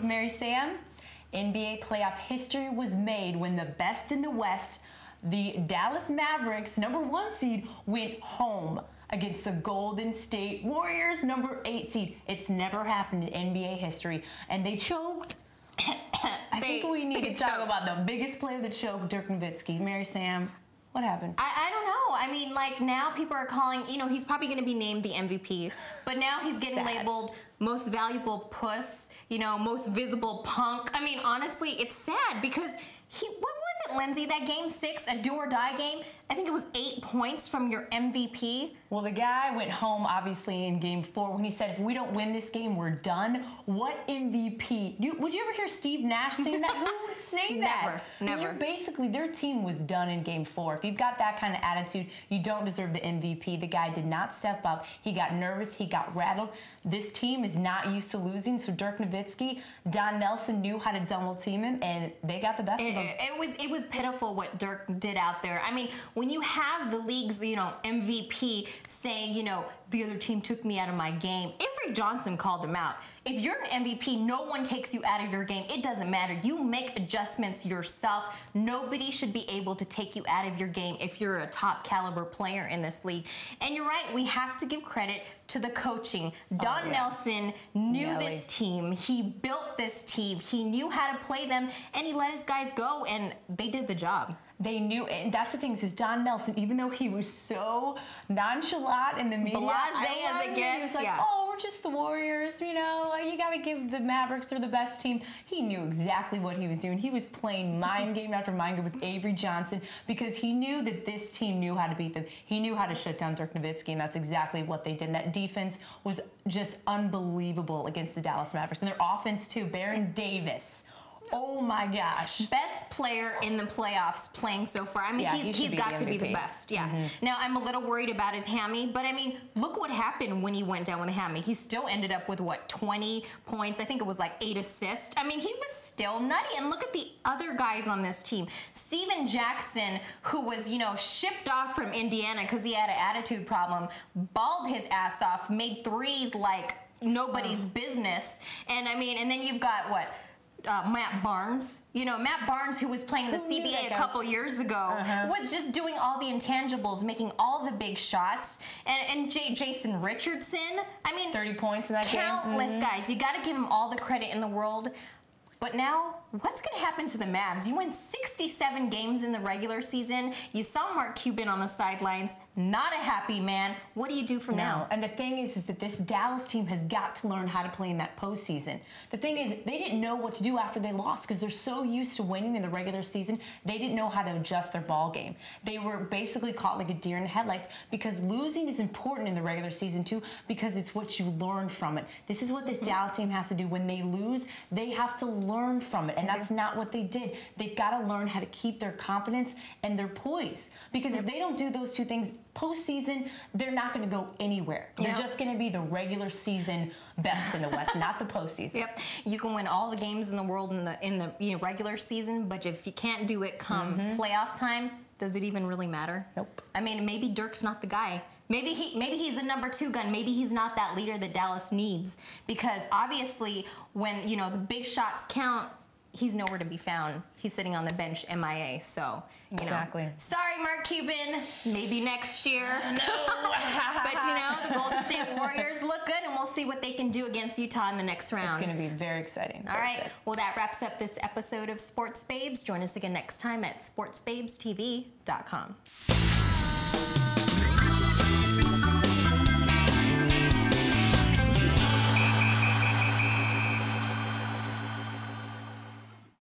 Mary Sam? NBA playoff history was made when the best in the West, the Dallas Mavericks, #1 seed, went home against the Golden State Warriors, #8 seed. It's never happened in NBA history, and they choked. I think we need to talk about the biggest player that choked, Dirk Nowitzki. Mary Sam, what happened? I don't know. I mean, like, now people are calling, you know, he's probably going to be named the MVP, but now he's getting labeled most valuable puss, you know, most visible punk. I mean, honestly, it's sad because what was it, Lindsay? That game 6, a do or die game, I think it was 8 points from your MVP. Well, the guy went home, obviously, in game 4 when he said, if we don't win this game, we're done. What MVP? Would you ever hear Steve Nash saying that? Who would say that? Never. You're basically, their team was done in game 4. If you've got that kind of attitude, you don't deserve the MVP. The guy did not step up. He got nervous. He got rattled. This team is not used to losing, so Dirk Nowitzki, Don Nelson knew how to double team him, and they got the best of him. It was pitiful what Dirk did out there. I mean, when you have the league's, you know, MVP saying, you know, the other team took me out of my game, Avery Johnson called him out. If you're an MVP, no one takes you out of your game. It doesn't matter. You make adjustments yourself. Nobody should be able to take you out of your game if you're a top caliber player in this league. And you're right, we have to give credit to the coaching. Don Nelson knew this team. He built this team. He knew how to play them, and he let his guys go, and they did the job. They knew, and that's the thing, is Don Nelson, even though he was so nonchalant in the media, blasé as it gets, he was like, oh, we're just the Warriors, you know, you got to give the Mavericks, they're the best team. He knew exactly what he was doing. He was playing mind game after mind game with Avery Johnson because he knew that this team knew how to beat them. He knew how to shut down Dirk Nowitzki, and that's exactly what they did. And that defense was just unbelievable against the Dallas Mavericks. And their offense, too, Baron Davis. Oh my gosh. Best player in the playoffs playing so far. I mean, he's got to be the best. Yeah. Now, I'm a little worried about his hammy, but I mean, look what happened when he went down with a hammy. He still ended up with, what, 20 points? I think it was like 8 assists. I mean, he was still nutty. And look at the other guys on this team. Steven Jackson, who was, you know, shipped off from Indiana because he had an attitude problem, balled his ass off, made threes like nobody's business. And I mean, and then you've got, what? Matt Barnes. You know, Matt Barnes, who was playing in the CBA a couple years ago, was just doing all the intangibles, making all the big shots. And Jason Richardson, I mean, 30 points in that game. Countless guys. You got to give them all the credit in the world. But now, what's going to happen to the Mavs? You win 67 games in the regular season. You saw Mark Cuban on the sidelines. Not a happy man. What do you do from now? And the thing is that this Dallas team has got to learn how to play in that postseason. The thing is, they didn't know what to do after they lost because they're so used to winning in the regular season. They didn't know how to adjust their ball game. They were basically caught like a deer in the headlights because losing is important in the regular season too because it's what you learn from it. This is what this Dallas team has to do. When they lose, they have to learn from it, and that's not what they did. They've got to learn how to keep their confidence and their poise, because if they don't do those two things, postseason, they're not going to go anywhere. They're just going to be the regular season best in the West, not the postseason. Yep, you can win all the games in the world in the you know, regular season, but if you can't do it come playoff time, does it even really matter? Nope. I mean, maybe Dirk's not the guy. Maybe he's a number 2 gun. Maybe he's not that leader that Dallas needs, because obviously when, you know, the big shots count, he's nowhere to be found. He's sitting on the bench MIA. So, you know. Sorry, Mark Cuban. Maybe next year. No. But, you know, the Golden State Warriors look good, and we'll see what they can do against Utah in the next round. It's going to be very exciting. All right. Well, that wraps up this episode of Sports Babes. Join us again next time at sportsbabestv.com.